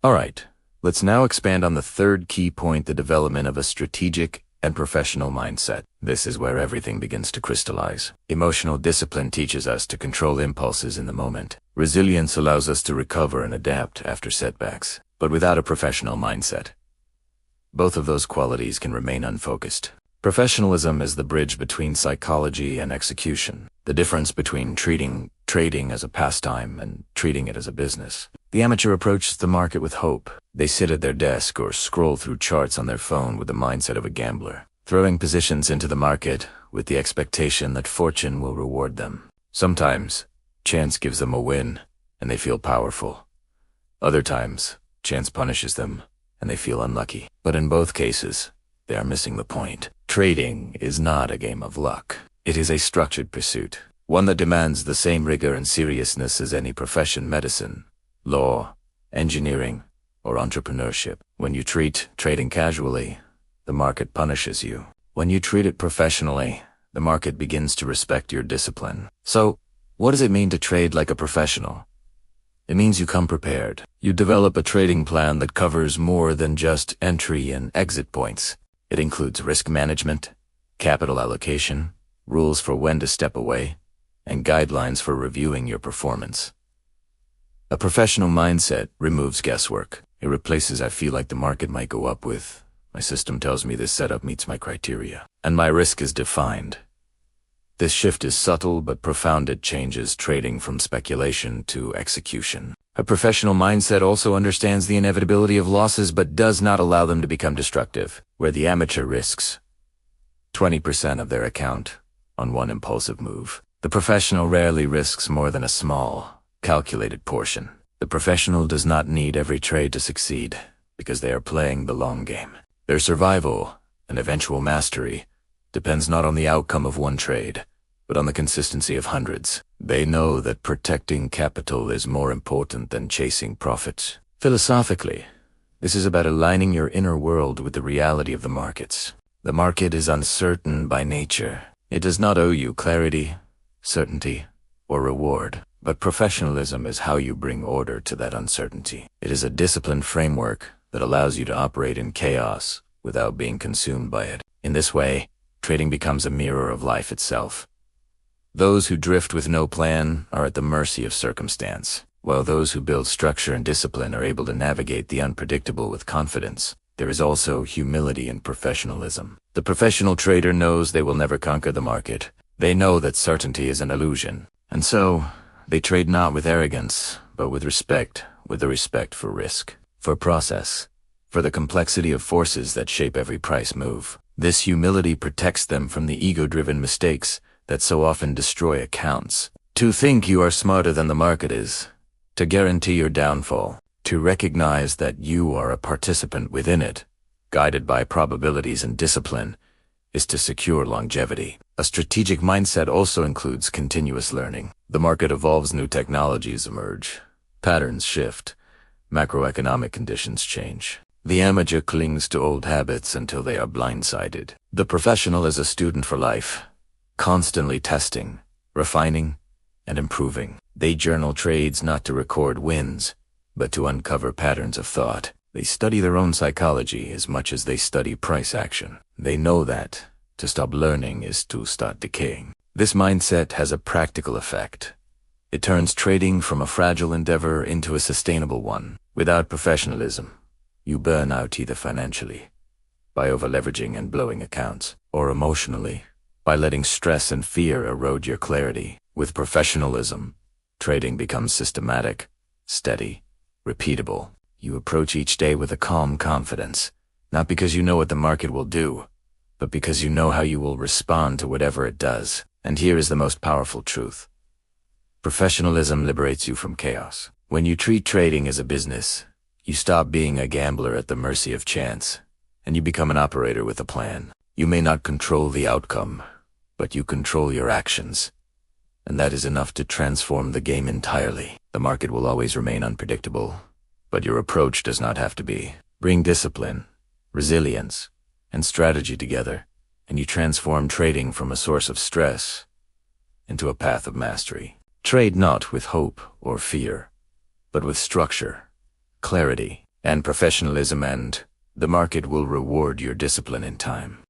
Alright, let's now expand on the third key point, the development of a strategic and professional mindset. This is where everything begins to crystallize. Emotional discipline teaches us to control impulses in the moment. Resilience allows us to recover and adapt after setbacks. But without a professional mindset, both of those qualities can remain unfocused. Professionalism is the bridge between psychology and execution, the difference between treating trading as a pastime and treating it as a business. The amateur approaches the market with hope. They sit at their desk or scroll through charts on their phone with the mindset of a gambler, throwing positions into the market with the expectation that fortune will reward them. Sometimes, chance gives them a win, and they feel powerful. Other times, chance punishes them, and they feel unlucky. But in both cases, they are missing the point. Trading is not a game of luck. It is a structured pursuit, one that demands the same rigor and seriousness as any profession: medicine, law, engineering, or entrepreneurship. When you treat trading casually, the market punishes you. When you treat it professionally, the market begins to respect your discipline. So, what does it mean to trade like a professional? It means you come prepared. You develop a trading plan that covers more than just entry and exit points. It includes risk management, capital allocation, rules for when to step away, and guidelines for reviewing your performance. A professional mindset removes guesswork. It replaces "I feel like the market might go up" with "My system tells me this setup meets my criteria, and my risk is defined." This shift is subtle but profound. It changes trading from speculation to execution. A professional mindset also understands the inevitability of losses but does not allow them to become destructive. Where the amateur risks 20% of their account on one impulsive move, the professional rarely risks more than a small, calculated portion. The professional does not need every trade to succeed because they are playing the long game. Their survival and eventual mastery depends not on the outcome of one trade, but on the consistency of hundreds. They know that protecting capital is more important than chasing profits. Philosophically, this is about aligning your inner world with the reality of the markets. The market is uncertain by nature. It does not owe you clarity, certainty, or reward. But professionalism is how you bring order to that uncertainty. It is a disciplined framework that allows you to operate in chaos without being consumed by it. In this way, trading becomes a mirror of life itself. Those who drift with no plan are at the mercy of circumstance, while those who build structure and discipline are able to navigate the unpredictable with confidence. There is also humility in professionalism. The professional trader knows they will never conquer the market. They know that certainty is an illusion. And so, they trade not with arrogance, but with respect, with the respect for risk, for process, for the complexity of forces that shape every price move. This humility protects them from the ego-driven mistakes that so often destroy accounts. To think you are smarter than the market is to guarantee your downfall. To recognize that you are a participant within it, guided by probabilities and discipline, is to secure longevity. A strategic mindset also includes continuous learning. The market evolves, new technologies emerge, patterns shift, macroeconomic conditions change. The amateur clings to old habits until they are blindsided. The professional is a student for life, constantly testing, refining, and improving. They journal trades not to record wins, but to uncover patterns of thought. They study their own psychology as much as they study price action. They know that to stop learning is to start decaying. This mindset has a practical effect. It turns trading from a fragile endeavor into a sustainable one. Without professionalism, you burn out either financially, by over-leveraging and blowing accounts, or emotionally, by letting stress and fear erode your clarity. With professionalism, trading becomes systematic, steady, repeatable. You approach each day with a calm confidence, not because you know what the market will do, but because you know how you will respond to whatever it does. And here is the most powerful truth. Professionalism liberates you from chaos. When you treat trading as a business, you stop being a gambler at the mercy of chance, and you become an operator with a plan. You may not control the outcome, but you control your actions. And that is enough to transform the game entirely. The market will always remain unpredictable, but your approach does not have to be. Bring discipline, resilience, and strategy together, and you transform trading from a source of stress into a path of mastery. Trade not with hope or fear, but with structure, clarity, and professionalism, and the market will reward your discipline in time.